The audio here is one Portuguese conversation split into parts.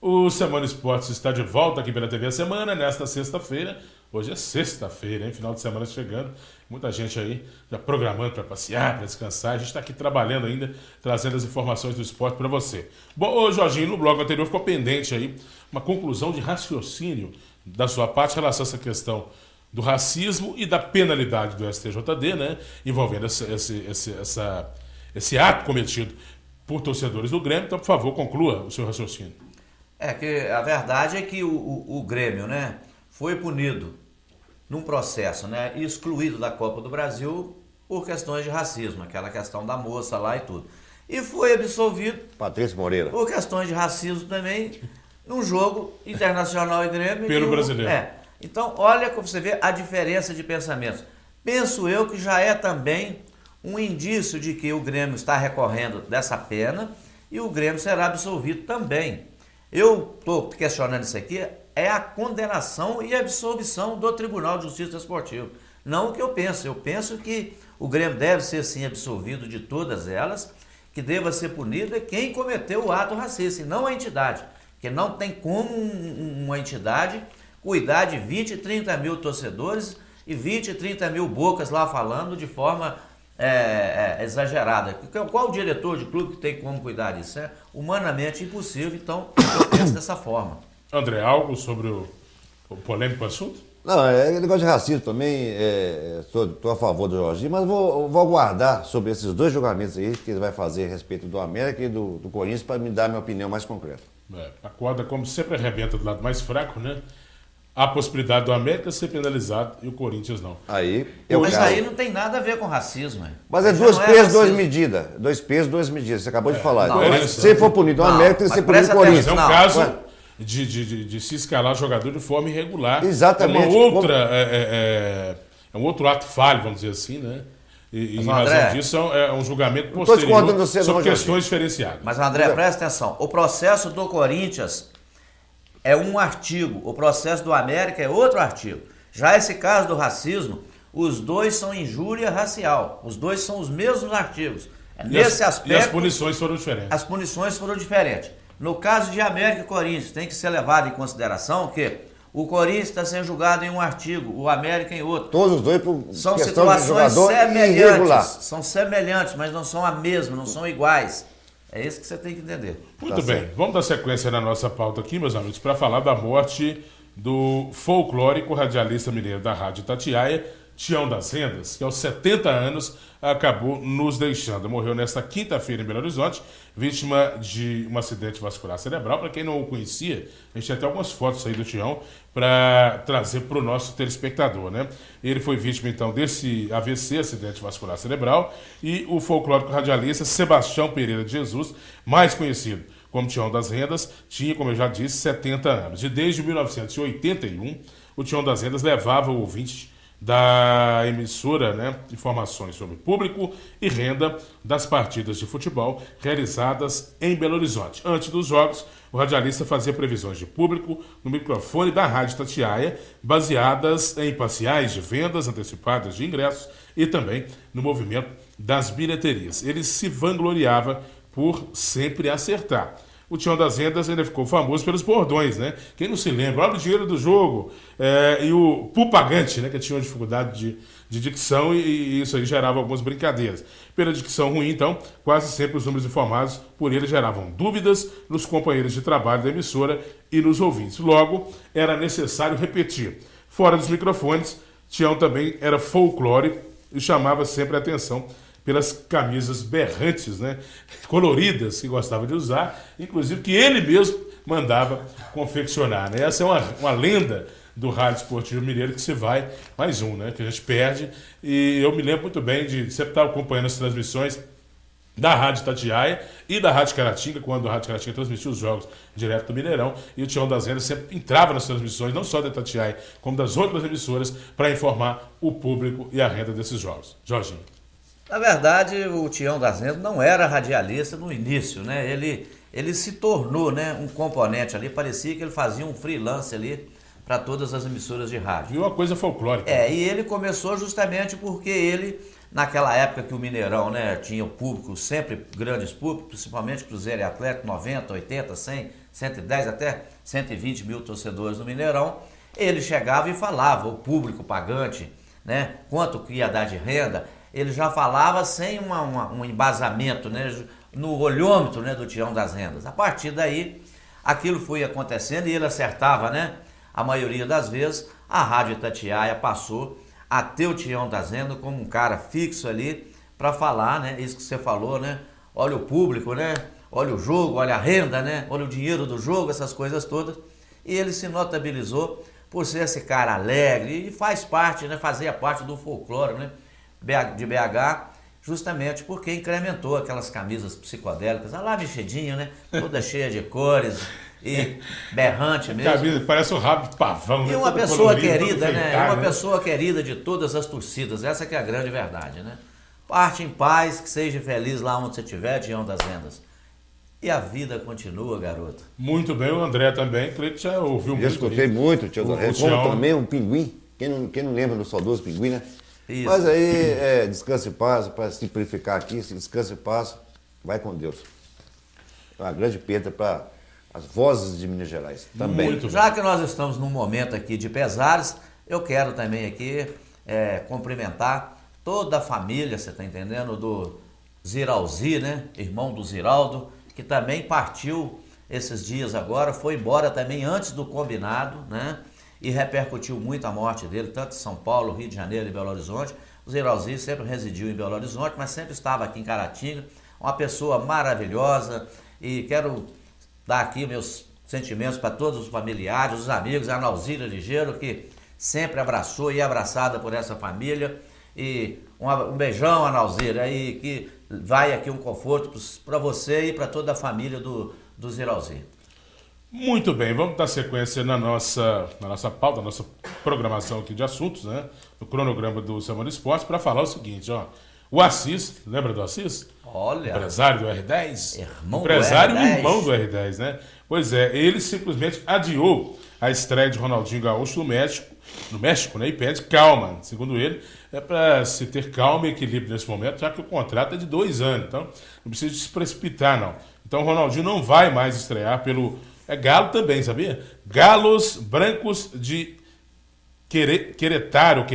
O Semana Esportes está de volta aqui pela TV A Semana, nesta sexta-feira. Hoje é sexta-feira, hein? Final de semana chegando. Muita gente aí já programando para passear, para descansar. A gente está aqui trabalhando ainda, trazendo as informações do esporte para você. Bom, ô Jorginho, no bloco anterior ficou pendente aí uma conclusão de raciocínio da sua parte em relação a essa questão do racismo e da penalidade do STJD, né? Envolvendo esse ato cometido por torcedores do Grêmio. Então, por favor, conclua o seu raciocínio. Que a verdade é que o Grêmio, né, foi punido num processo, né, excluído da Copa do Brasil por questões de racismo, aquela questão da moça lá e tudo. E foi absolvido Patrício Moreira por questões de racismo também num jogo internacional e Grêmio. Pelo brasileiro. Então, olha como você vê a diferença de pensamentos. Penso eu que já é também um indício de que o Grêmio está recorrendo dessa pena e o Grêmio será absolvido também. Eu estou questionando isso aqui, é a condenação e absolvição do Tribunal de Justiça Desportiva. Não o que eu penso. Eu penso que o Grêmio deve ser sim absolvido de todas elas, que deva ser punido é quem cometeu o ato racista, e não a entidade. Porque não tem como uma entidade cuidar de 20, 30 mil torcedores e 20, 30 mil bocas lá falando de forma exagerada. Qual o diretor de clube que tem como cuidar disso? É humanamente impossível, então eu penso dessa forma. André, algo sobre o polêmico assunto? Não, negócio de racismo também, estou a favor do Jorginho, mas vou aguardar sobre esses dois julgamentos aí que ele vai fazer a respeito do América e do Corinthians para me dar minha opinião mais concreta. A corda, como sempre, arrebenta do lado mais fraco, né? Há a possibilidade do América ser penalizado e o Corinthians não. Mas aí não tem nada a ver com racismo. Mas é dois pesos, duas medidas. Dois pesos, duas medidas. Você acabou de falar. Se ele for punido o América, tem que ser punido o Corinthians. É um caso de se escalar jogador de forma irregular. Exatamente. É um outro ato falho, vamos dizer assim, né? E em razão disso é um julgamento posterior sobre questões diferenciadas. Mas, André, presta atenção. O processo do Corinthians é um artigo, o processo do América é outro artigo. Já esse caso do racismo, os dois são injúria racial. Os dois são os mesmos artigos. Nesse aspecto, e as punições foram diferentes. As punições foram diferentes. No caso de América e Corinthians, tem que ser levado em consideração que o Corinthians está sendo julgado em um artigo, o América em outro. Todos os dois por são questão de jogador semelhantes, irregular. São semelhantes, mas não são a mesma, não são iguais. É isso que você tem que entender. Muito bem, vamos dar sequência na nossa pauta aqui, meus amigos, para falar da morte do folclórico radialista mineiro da Rádio Itatiaia, Tião das Rendas, que aos 70 anos acabou nos deixando. Morreu nesta quinta-feira em Belo Horizonte, vítima de um acidente vascular cerebral. Para quem não o conhecia, a gente tem até algumas fotos aí do Tião para trazer para o nosso telespectador, né? Ele foi vítima, então, desse AVC, acidente vascular cerebral, e o folclórico radialista Sebastião Pereira de Jesus, mais conhecido como Tião das Rendas, tinha, como eu já disse, 70 anos. E desde 1981, o Tião das Rendas levava o ouvinte da emissora, né, informações sobre público e renda das partidas de futebol realizadas em Belo Horizonte. Antes dos jogos, o radialista fazia previsões de público no microfone da Rádio Itatiaia, baseadas em parciais de vendas antecipadas de ingressos e também no movimento das bilheterias. Ele se vangloriava por sempre acertar. O Tião das Rendas ainda ficou famoso pelos bordões, né? Quem não se lembra? Olha o dinheiro do jogo. E o pupagante, né? Que tinha uma dificuldade de dicção e isso aí gerava algumas brincadeiras. Pela dicção ruim, então, quase sempre os números informados por ele geravam dúvidas nos companheiros de trabalho da emissora e nos ouvintes. Logo, era necessário repetir. Fora dos microfones, Tião também era folclórico e chamava sempre a atenção pelas camisas berrantes, né, coloridas, que gostava de usar, inclusive que ele mesmo mandava confeccionar, né? Essa é uma lenda do Rádio Esportivo Mineiro que se vai, mais um, né, que a gente perde, e eu me lembro muito bem de sempre estar acompanhando as transmissões da Rádio Itatiaia e da Rádio Caratinga, quando a Rádio Caratinga transmitia os jogos direto do Mineirão, e o Tião das Rendas sempre entrava nas transmissões, não só da Itatiaia, como das outras emissoras, para informar o público e a renda desses jogos. Jorginho. Na verdade, o Tião das Rendas não era radialista no início, né? Ele se tornou, né, um componente ali, parecia que ele fazia um freelance ali para todas as emissoras de rádio. E uma coisa folclórica. E ele começou justamente porque ele naquela época que o Mineirão, né, tinha o público, sempre grandes públicos, principalmente Cruzeiro e Atlético, 90, 80, 100, 110, até 120 mil torcedores no Mineirão, ele chegava e falava, o público pagante, né, quanto que ia dar de renda, ele já falava sem um embasamento, né, no olhômetro, né, do Tião das Rendas. A partir daí, aquilo foi acontecendo e ele acertava, né, a maioria das vezes. A Rádio Itatiaia passou a ter o Tião das Rendas como um cara fixo ali para falar, né, isso que você falou, né, olha o público, né, olha o jogo, olha a renda, né, olha o dinheiro do jogo, essas coisas todas. E ele se notabilizou por ser esse cara alegre e faz parte, né, fazia parte do folclore, né, de BH, justamente porque incrementou aquelas camisas psicodélicas, olha lá, mexidinho, né, toda cheia de cores e berrante mesmo. Camisa, parece um rabo de pavão, e né? uma Todo pessoa colorido, querida, todo né, enfeitado, uma pessoa querida de todas as torcidas, essa que é a grande verdade, né. Parte em paz, que seja feliz lá onde você estiver, Tião das Rendas. E a vida continua, garoto. Muito bem, o André também, creio que já ouviu Eu muito. escutei muito, Tião das Rendas. Como Tião. também um pinguim. Quem não lembra do saudoso pinguim, né? Isso. Mas aí, descanse e paz, para simplificar aqui, descanse e paz, vai com Deus. É uma grande perda para as vozes de Minas Gerais também. Muito Já que nós estamos num momento aqui de pesares, eu quero também aqui cumprimentar toda a família, você está entendendo, do Ziralzi, né? Irmão do Ziraldo, que também partiu esses dias agora, foi embora também antes do combinado, né? E repercutiu muito a morte dele, tanto em São Paulo, Rio de Janeiro e Belo Horizonte. O Ziralzi sempre residiu em Belo Horizonte, mas sempre estava aqui em Caratinga, uma pessoa maravilhosa, e quero dar aqui meus sentimentos para todos os familiares, os amigos, a Nalzira Ligeiro, que sempre abraçou e é abraçada por essa família. E um beijão, Nalzira, e que vai aqui um conforto para você e para toda a família do Ziralzi. Muito bem, vamos dar sequência na nossa pauta, na nossa programação aqui de assuntos, né? No cronograma do Semana Esporte, para falar o seguinte, ó. O Assis, lembra do Assis? Olha. Empresário do R10? Irmão Empresário do e R10. irmão do R10, né? Pois é, ele simplesmente adiou a estreia de Ronaldinho Gaúcho no México, né? E pede calma. Segundo ele, é para se ter calma e equilíbrio nesse momento, já que o contrato é de 2 anos. Então, não precisa se precipitar, não. Então, o Ronaldinho não vai mais estrear pelo... É Galo também, sabia? Galos Brancos de Querétaro,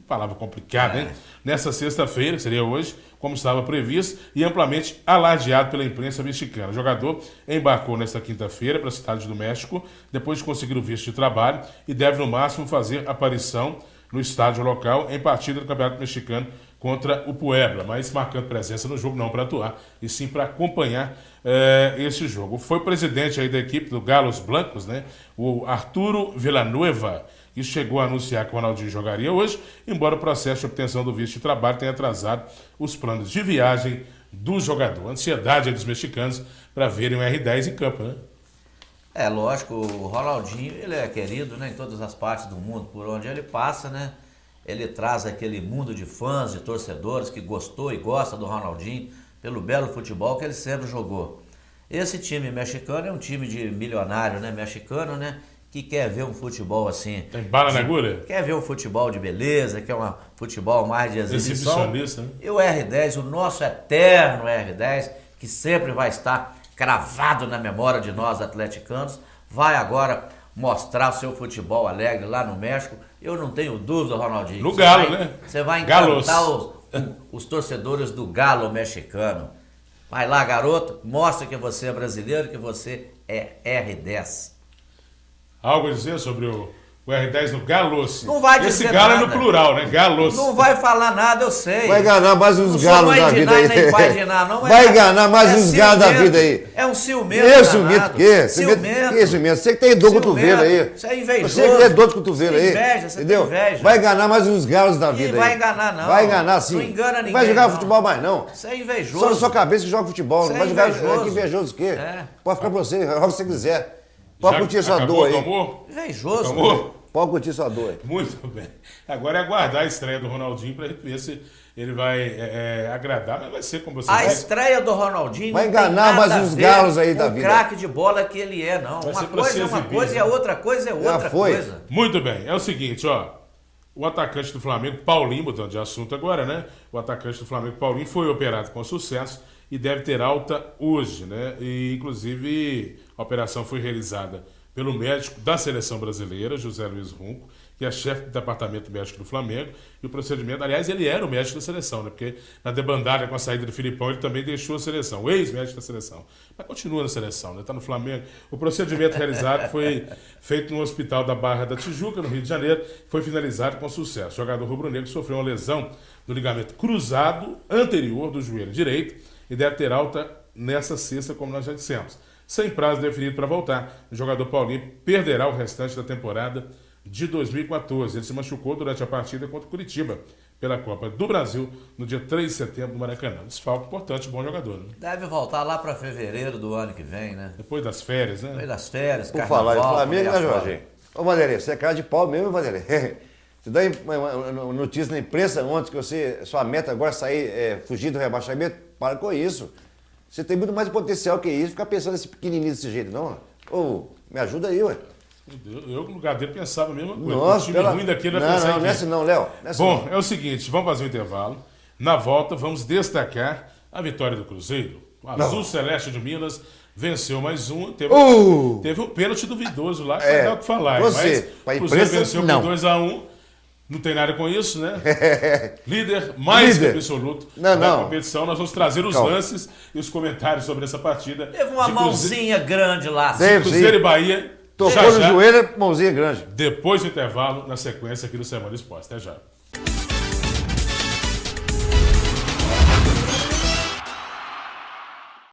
palavra complicada, hein? Nessa sexta-feira, que seria hoje, como estava previsto, e amplamente alardeado pela imprensa mexicana. O jogador embarcou nesta quinta-feira para a cidade do México, depois de conseguir o visto de trabalho, e deve, no máximo, fazer aparição no estádio local em partida do Campeonato Mexicano contra o Puebla, mas marcando presença no jogo não para atuar, e sim para acompanhar esse jogo. Foi o presidente aí da equipe do Galos Blancos, né, o Arturo Villanueva, que chegou a anunciar que o Ronaldinho jogaria hoje, embora o processo de obtenção do visto de trabalho tenha atrasado os planos de viagem do jogador. A ansiedade dos mexicanos para verem o R10 em campo, né? É lógico, o Ronaldinho, ele é querido, né, em todas as partes do mundo, por onde ele passa, né? Ele traz aquele mundo de fãs, de torcedores que gostou e gosta do Ronaldinho pelo belo futebol que ele sempre jogou. Esse time mexicano é um time de milionário, né, mexicano, né, que quer ver um futebol assim. Tem bala na agulha? Quer ver um futebol de beleza, quer um futebol mais de exibição. Exibicionista, né? E o R10, o nosso eterno R10, que sempre vai estar cravado na memória de nós atleticanos, vai agora mostrar o seu futebol alegre lá no México. Eu não tenho dúvida, Ronaldinho. No Galo, né? Você vai Galos. encantar os torcedores do Galo mexicano. Vai lá, garoto, mostra que você é brasileiro, que você é R10. Algo a dizer sobre o R10 no Galos? Não vai dizer Esse galo nada. é no plural, né? Galos. Não vai falar nada, eu sei. Vai enganar mais uns Não sou galos mãe da de vida Ná, aí. nem pai de Ná, não é. Vai enganar mais uns galos da ciumento. vida aí. É um ciumento. Que ciumento danado. o quê? Ciumento. Que ciumento? Você que tem dor de cotovelo aí. Você é invejoso. Você que tem dor de cotovelo aí. Inveja, você entendeu? tem inveja. Vai enganar mais uns galos da vida aí. vai enganar, não. Vai enganar sim. Não engana ninguém, Não vai jogar não. futebol mais não. Você é invejoso. Só na sua cabeça que joga futebol. Você Não vai é jogar. invejoso. Que invejoso o quê? É. Pode ficar pra você. Joga o que você quiser. Pode Já curtir sua acabou, dor aí. Tomou? Invejoso. Tomou? Pode curtir sua dor aí. Muito bem. Agora é aguardar a estreia do Ronaldinho para ver se ele vai agradar, mas vai ser como você A disse. estreia do Ronaldinho Vai não tem enganar nada mais a uns ver galos aí com da o vida. craque de bola que ele é, não. Vai Uma ser pra coisa se é uma exibir, coisa né? e a outra coisa é outra foi. coisa. Muito bem. É o seguinte, ó. O atacante do Flamengo, Paulinho, mudando de assunto agora, né? O atacante do Flamengo, Paulinho, foi operado com sucesso e deve ter alta hoje, né? E, inclusive, a operação foi realizada pelo médico da seleção brasileira, José Luiz Runco, que é chefe do departamento médico do Flamengo, e o procedimento, aliás, ele era o médico da seleção, né? Porque na debandada com a saída do Filipão, ele também deixou a seleção, o ex-médico da seleção. Mas continua na seleção, né? Está no Flamengo. O procedimento realizado foi feito no hospital da Barra da Tijuca, no Rio de Janeiro, foi finalizado com sucesso. O jogador rubro-negro sofreu uma lesão no ligamento cruzado anterior do joelho direito e deve ter alta nessa sexta, como nós já dissemos. Sem prazo definido para voltar, o jogador Paulinho perderá o restante da temporada de 2014. Ele se machucou durante a partida contra o Curitiba pela Copa do Brasil no dia 3 de setembro no Maracanã. Desfalque importante, bom jogador. Né? Deve voltar lá para fevereiro do ano que vem, né? Depois das férias, né? Depois das férias, Por carnaval, falar em Flamengo, né, fora. Jorge? Ô, Vanderlei, você é cara de pau mesmo, Vanderlei? Você dá uma notícia na imprensa ontem que sua meta agora é sair, fugir do rebaixamento? Para com isso. Você tem muito mais potencial que isso. Ficar pensando nesse pequenininho desse jeito, não? Ô, me ajuda aí, ué. Eu, no lugar dele, pensava a mesma coisa. Nossa, o time ruim daquele vai pensar não, em não é assim não, Léo. Bom, é o seguinte, vamos fazer um intervalo. Na volta, vamos destacar a vitória do Cruzeiro. O Azul Celeste de Minas venceu mais um. Teve um pênalti duvidoso lá, que vai dar o que falar. Você, mas o Cruzeiro venceu por 2-1. Não tem nada com isso, né? Líder mais que absoluto da competição. Nós vamos trazer os lances e os comentários sobre essa partida. Teve uma mãozinha grande lá. Cruzeiro e Bahia. Tocou no joelho, mãozinha grande. Depois do intervalo, na sequência aqui do Semana Esporte. Até já.